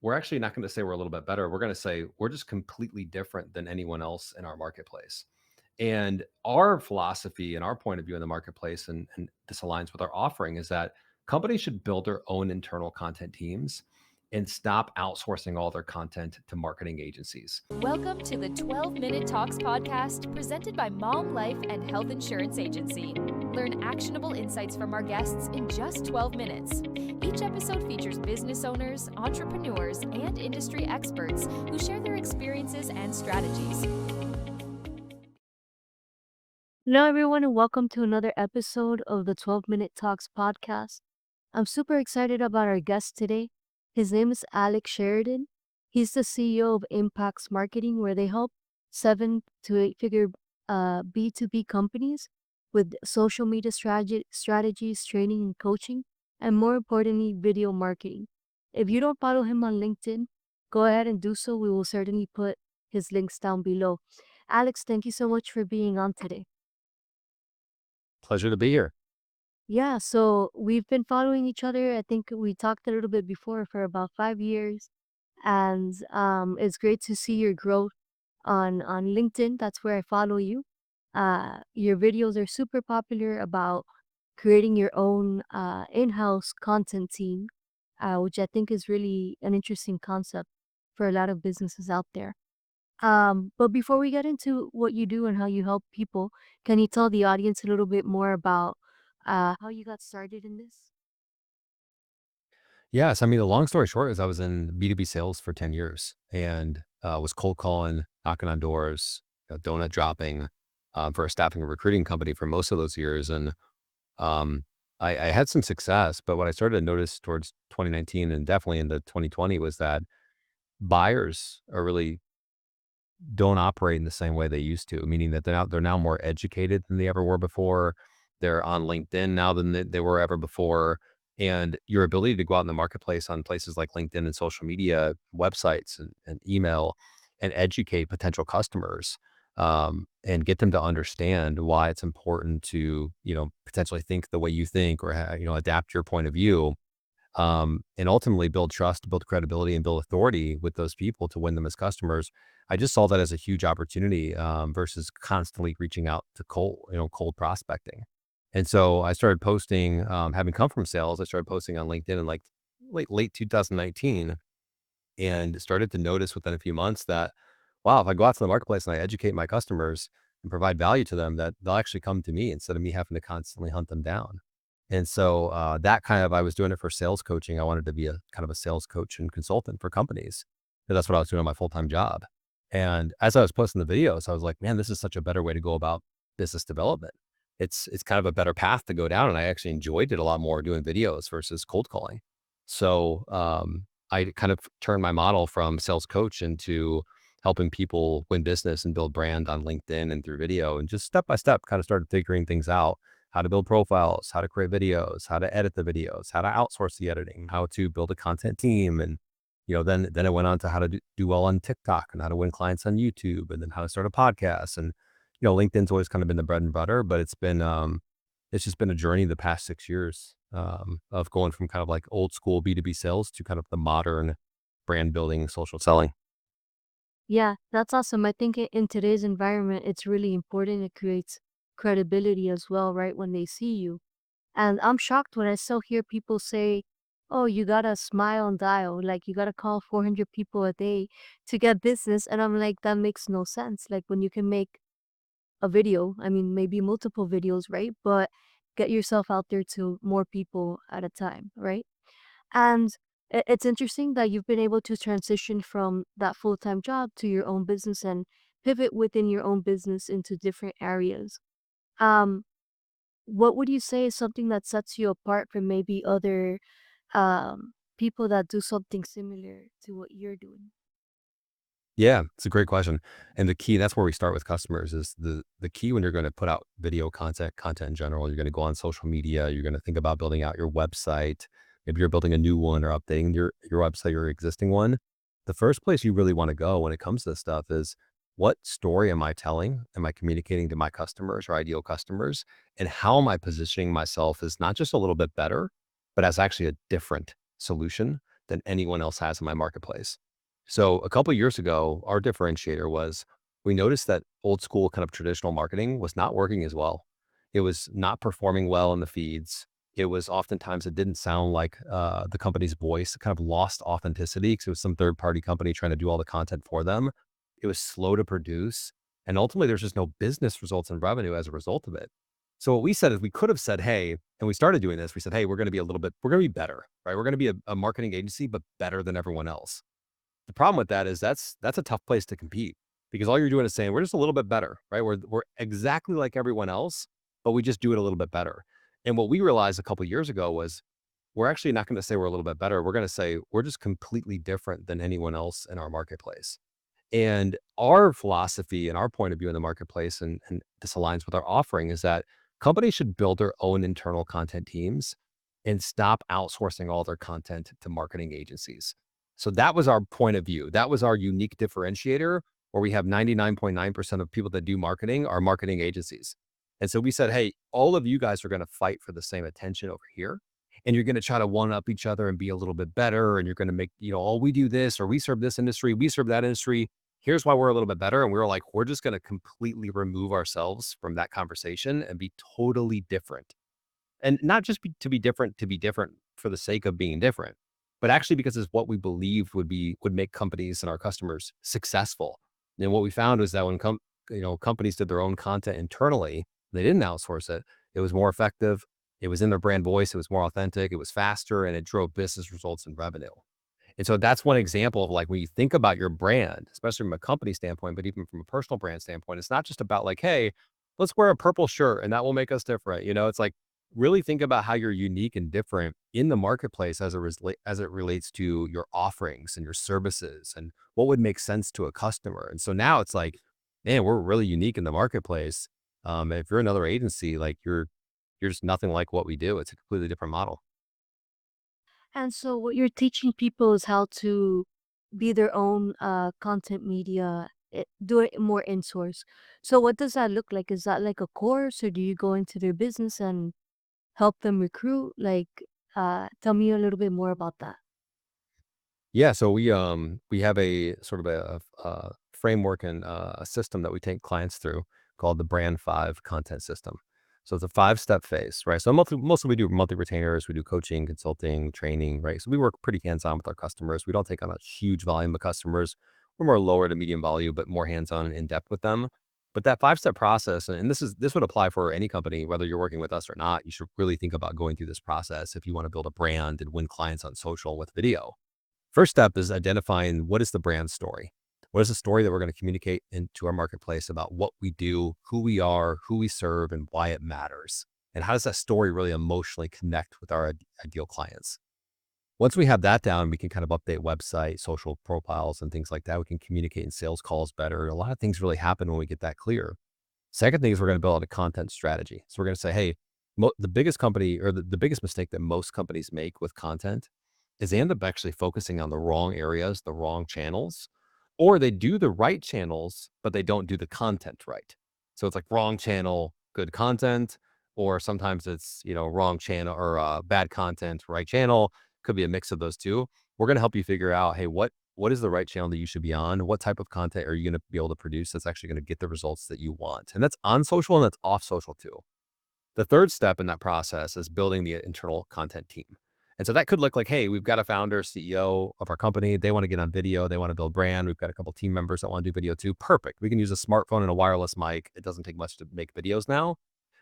we're actually not going to say we're a little bit better. We're going to say we're just completely different than anyone else in our marketplace. And our philosophy and our point of view in the marketplace, and this aligns with our offering, is that companies should build their own internal content teams and stop outsourcing all their content to marketing agencies. Welcome to the 12-Minute Talks podcast presented by MALM Life and Health Insurance Agency. Learn actionable insights from our guests in just 12 minutes. Each episode features business owners, entrepreneurs, and industry experts who share their experiences and strategies. Hello, everyone, and welcome to another episode of the 12-Minute Talks podcast. I'm super excited about our guest today. His name is Alex Sheridan. He's the CEO of Impacts Marketing, where they help 7 to 8 figure B2B companies with social media strategies, training, and coaching, and more importantly, video marketing. If you don't follow him on LinkedIn, go ahead and do so. We will certainly put his links down below. Alex, thank you so much for being on today. Pleasure to be here. Yeah, so we've been following each other. I think we talked a little bit before for about 5 years, and it's great to see your growth on LinkedIn. That's where I follow you. Your videos are super popular about creating your own in-house content team, which I think is really an interesting concept for a lot of businesses out there. But before we get into what you do and how you help people, can you tell the audience a little bit more about how you got started in this? Yes, I mean, the long story short is I was in B2B sales for 10 years and was cold calling, knocking on doors, donut dropping for a staffing and recruiting company for most of those years. And um, I had some success, but what I started to notice towards 2019 and definitely into 2020 was that buyers are really don't operate in the same way they used to, meaning that they're now more educated than they ever were before. They're on LinkedIn now than they were ever before. And your ability to go out in the marketplace on places like LinkedIn and social media, websites and email, and educate potential customers, and get them to understand why it's important to, potentially think the way you think or, adapt your point of view, and ultimately build trust, build credibility, and build authority with those people to win them as customers. I just saw that as a huge opportunity, versus constantly reaching out to cold prospecting. And so I started posting, having come from sales, I started posting on LinkedIn in like late 2019, and started to notice within a few months that, wow, if I go out to the marketplace and I educate my customers and provide value to them, that they'll actually come to me instead of me having to constantly hunt them down. And so that kind of, I was doing it for sales coaching. I wanted to be a kind of a sales coach and consultant for companies. 'Cause that's what I was doing on my full-time job. And as I was posting the videos, I was like, man, this is such a better way to go about business development. It's kind of a better path to go down. And I actually enjoyed it a lot more doing videos versus cold calling. So I kind of turned my model from sales coach into helping people win business and build brand on LinkedIn and through video, and just step by step kind of started figuring things out, how to build profiles, how to create videos, how to edit the videos, how to outsource the editing, how to build a content team. And, then it went on to how to do well on TikTok and how to win clients on YouTube, and then how to start a podcast. And, LinkedIn's always kind of been the bread and butter, but it's just been a journey the past 6 years, of going from kind of like old school B2B sales to kind of the modern brand building social selling. Yeah, that's awesome. I think in today's environment, it's really important. It creates credibility as well, right? When they see you. And I'm shocked when I still hear people say, oh, you gotta smile and dial, like you gotta call 400 people a day to get business. And I'm like, that makes no sense. Like when you can make a video, I mean, maybe multiple videos, right? But get yourself out there to more people at a time, right? And it's interesting that you've been able to transition from that full-time job to your own business and pivot within your own business into different areas. Um, what would you say is something that sets you apart from maybe other people that do something similar to what you're doing? Yeah, it's a great question. And the key, that's where we start with customers, is the key when you're going to put out video content in general, you're going to go on social media, you're going to think about building out your website. Maybe you're building a new one or updating your website, your existing one. The first place you really want to go when it comes to this stuff is, what story am I telling? Am I communicating to my customers or ideal customers? And how am I positioning myself as not just a little bit better, but as actually a different solution than anyone else has in my marketplace. So a couple of years ago, our differentiator was we noticed that old school kind of traditional marketing was not working as well. It was not performing well in the feeds. It was oftentimes it didn't sound like the company's voice. It kind of lost authenticity because it was some third party company trying to do all the content for them. It was slow to produce, and ultimately there's just no business results and revenue as a result of it. So what we said is we could have said, hey, and we started doing this. We said, hey, we're going to be we're going to be better, right? We're going to be a marketing agency, but better than everyone else. The problem with that is that's a tough place to compete because all you're doing is saying we're just a little bit better, right? We're exactly like everyone else, but we just do it a little bit better. And what we realized a couple of years ago was we're actually not going to say we're a little bit better. We're going to say we're just completely different than anyone else in our marketplace. And our philosophy and our point of view in the marketplace, and this aligns with our offering, is that companies should build their own internal content teams and stop outsourcing all their content to marketing agencies. So that was our point of view. That was our unique differentiator where we have 99.9% of people that do marketing are marketing agencies. And so we said, hey, all of you guys are going to fight for the same attention over here. And you're going to try to one up each other and be a little bit better. And you're going to make, oh, we do this or we serve this industry, we serve that industry. Here's why we're a little bit better. And we were like, we're just going to completely remove ourselves from that conversation and be totally different. And not just to be different for the sake of being different, but actually because it's what we believed would make companies and our customers successful. And what we found was that when companies did their own content internally, they didn't outsource it. It was more effective. It was in their brand voice. It was more authentic. It was faster, and it drove business results and revenue. And so that's one example of like when you think about your brand, especially from a company standpoint, but even from a personal brand standpoint, it's not just about like, hey, let's wear a purple shirt and that will make us different. It's like really think about how you're unique and different in the marketplace as it relates to your offerings and your services and what would make sense to a customer. And so now it's like, man, we're really unique in the marketplace. If you're another agency, like you're just nothing like what we do. It's a completely different model. And so what you're teaching people is how to be their own content media, do it more in source. So what does that look like? Is that like a course or do you go into their business and help them recruit? Like, tell me a little bit more about that. Yeah, so we have a sort of a framework and a system that we take clients through called the Brand 5 content system. So it's a 5-step phase, right? So mostly we do monthly retainers, we do coaching, consulting, training, right? So we work pretty hands-on with our customers. We don't take on a huge volume of customers. We're more lower to medium volume, but more hands-on and in-depth with them. But that 5-step process, and this would apply for any company, whether you're working with us or not. You should really think about going through this process if you want to build a brand and win clients on social with video. First step is identifying what is the brand story? What is the story that we're going to communicate into our marketplace about what we do, who we are, who we serve, and why it matters? And how does that story really emotionally connect with our ideal clients? Once we have that down, we can kind of update website, social profiles, and things like that. We can communicate in sales calls better. A lot of things really happen when we get that clear. Second thing is we're going to build out a content strategy. So we're going to say, hey, the biggest company or the biggest mistake that most companies make with content is they end up actually focusing on the wrong areas, the wrong channels, or they do the right channels, but they don't do the content right. So it's like wrong channel, good content, or sometimes it's, wrong channel or bad content, right channel. Could be a mix of those two. We're going to help you figure out, hey, what is the right channel that you should be on? What type of content are you going to be able to produce that's actually going to get the results that you want? And that's on social and that's off social too. The third step in that process is building the internal content team. And so that could look like, hey, we've got a founder, CEO of our company. They want to get on video. They want to build brand. We've got a couple team members that want to do video too. Perfect. We can use a smartphone and a wireless mic. It doesn't take much to make videos now,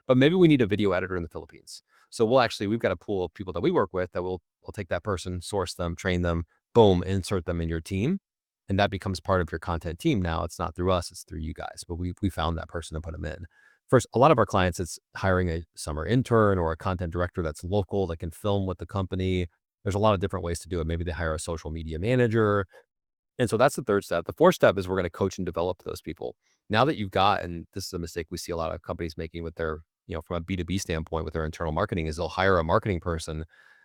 but maybe we need a video editor in the Philippines. So we've got a pool of people that we work with that we'll take that person, source them, train them, boom, insert them in your team. And that becomes part of your content team. Now it's not through us, it's through you guys, but we found that person and put them in. First, a lot of our clients, it's hiring a summer intern or a content director that's local that can film with the company. There's a lot of different ways to do it. Maybe they hire a social media manager. And so that's the third step. The fourth step is we're going to coach and develop those people. Now that you've got, and this is a mistake we see a lot of companies making with their, from a B2B standpoint with their internal marketing, is they'll hire a marketing person,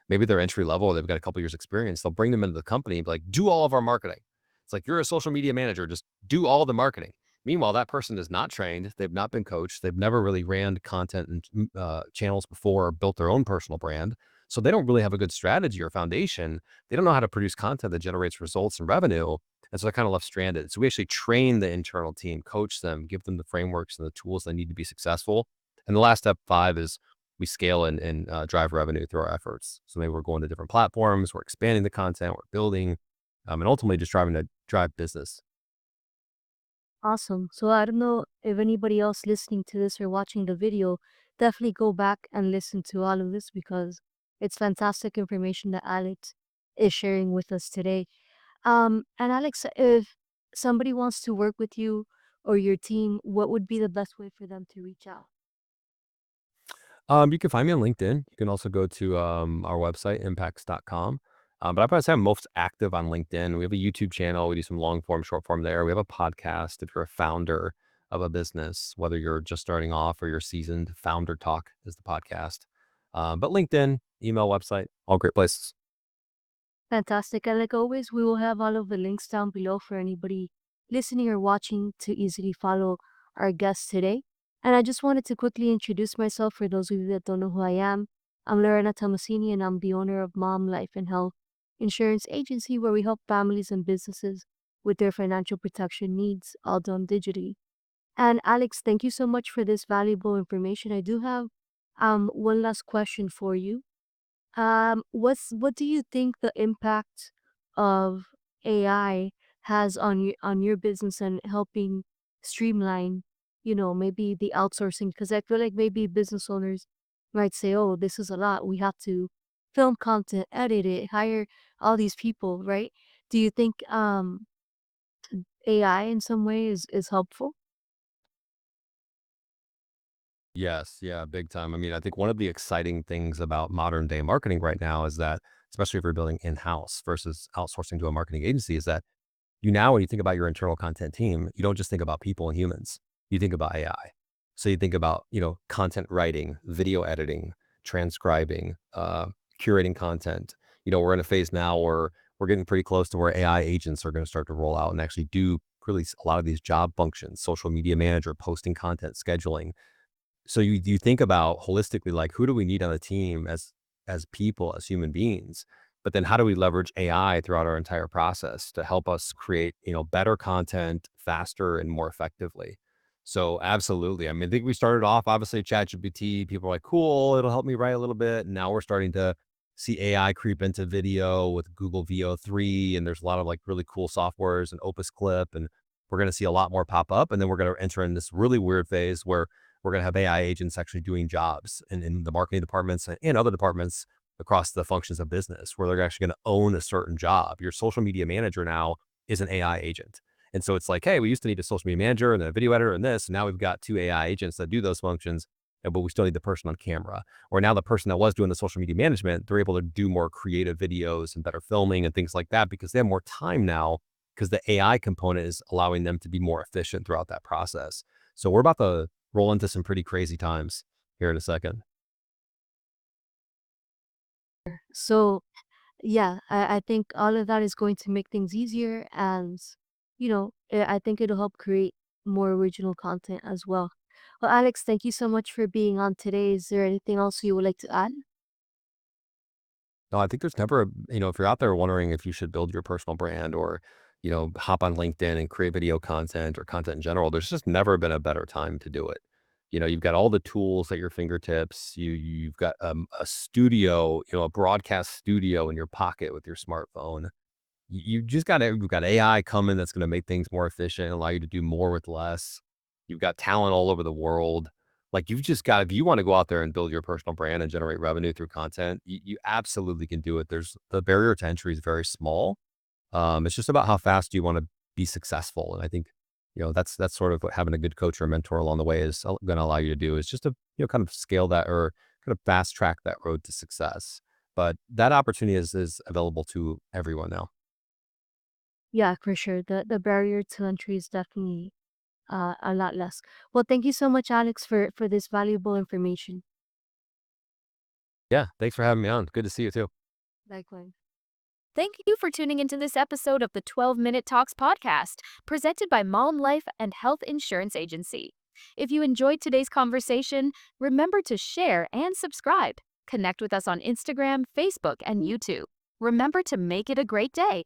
maybe they're entry level, they've got a couple years experience. They'll bring them into the company and be like, do all of our marketing. It's like, you're a social media manager, just do all the marketing. Meanwhile, that person is not trained. They've not been coached. They've never really ran content and channels before or built their own personal brand. So they don't really have a good strategy or foundation. They don't know how to produce content that generates results and revenue. And so they're kind of left stranded. So we actually train the internal team, coach them, give them the frameworks and the tools they need to be successful. And the last step five is we scale and drive revenue through our efforts. So maybe we're going to different platforms, we're expanding the content, we're building, and ultimately just driving to drive business. Awesome. So I don't know if anybody else listening to this or watching the video, definitely go back and listen to all of this because it's fantastic information that Alex is sharing with us today. And Alex, if somebody wants to work with you or your team, what would be the best way for them to reach out? You can find me on LinkedIn. You can also go to our website, impacts.com. But I probably say I'm most active on LinkedIn. We have a YouTube channel. We do some long form, short form there. We have a podcast. If you're a founder of a business, whether you're just starting off or you're seasoned, Founder Talk is the podcast. But LinkedIn, email, website, all great places. Fantastic. And like always, we will have all of the links down below for anybody listening or watching to easily follow our guest today. And I just wanted to quickly introduce myself for those of you that don't know who I am. I'm Lorena Tomasini, and I'm the owner of Mom Life and Health Insurance Agency, where we help families and businesses with their financial protection needs, all done digitally. And Alex, thank you so much for this valuable information. I do have one last question for you. What do you think the impact of AI has on your business and helping streamline, maybe the outsourcing? Because I feel like maybe business owners might say, "Oh, this is a lot. We have to film content, edit it, hire all these people," right? Do you think AI in some way is helpful? Yes, yeah, big time. I mean, I think one of the exciting things about modern day marketing right now is that, especially if you're building in house versus outsourcing to a marketing agency, is that you now, when you think about your internal content team, you don't just think about people and humans, you think about AI. So you think about, content writing, video editing, transcribing, curating content. We're in a phase now where we're getting pretty close to where AI agents are going to start to roll out and actually do really a lot of these job functions, social media manager, posting content, scheduling. So you think about holistically, like, who do we need on the team as people, as human beings? But then how do we leverage AI throughout our entire process to help us create, better content faster and more effectively? So absolutely. I mean, I think we started off obviously ChatGPT. People are like, cool, it'll help me write a little bit. And now we're starting to see AI creep into video with Google VO3. And there's a lot of like really cool softwares and Opus Clip. And we're going to see a lot more pop up. And then we're going to enter in this really weird phase where we're going to have AI agents actually doing jobs in the marketing departments and other departments across the functions of business where they're actually going to own a certain job. Your social media manager now is an AI agent. And so it's like, hey, we used to need a social media manager and a video editor and this. And now we've got two AI agents that do those functions, but we still need the person on camera. Or now the person that was doing the social media management, they're able to do more creative videos and better filming and things like that because they have more time now because the AI component is allowing them to be more efficient throughout that process. So we're about to roll into some pretty crazy times here in a second. So yeah, I think all of that is going to make things easier and, I think it'll help create more original content as well. Well, Alex, thank you so much for being on today. Is there anything else you would like to add? No, I think there's never, if you're out there wondering if you should build your personal brand or, hop on LinkedIn and create video content or content in general, there's just never been a better time to do it. You've got all the tools at your fingertips. You've got a studio, a broadcast studio in your pocket with your smartphone. You just got you've got AI coming that's going to make things more efficient, allow you to do more with less. You've got talent all over the world. Like you've just got, if you want to go out there and build your personal brand and generate revenue through content, you absolutely can do it. There's the barrier to entry is very small. It's just about how fast you want to be successful. And I think, that's sort of what having a good coach or mentor along the way is going to allow you to do is just to, kind of scale that or kind of fast track that road to success. But that opportunity is available to everyone now. Yeah, for sure. The barrier to entry is definitely a lot less. Well, thank you so much, Alex, for this valuable information. Yeah. Thanks for having me on. Good to see you too. Likewise. Thank you for tuning into this episode of the 12-Minute Talks podcast, presented by MALM Life and Health Insurance Agency. If you enjoyed today's conversation, remember to share and subscribe. Connect with us on Instagram, Facebook, and YouTube. Remember to make it a great day.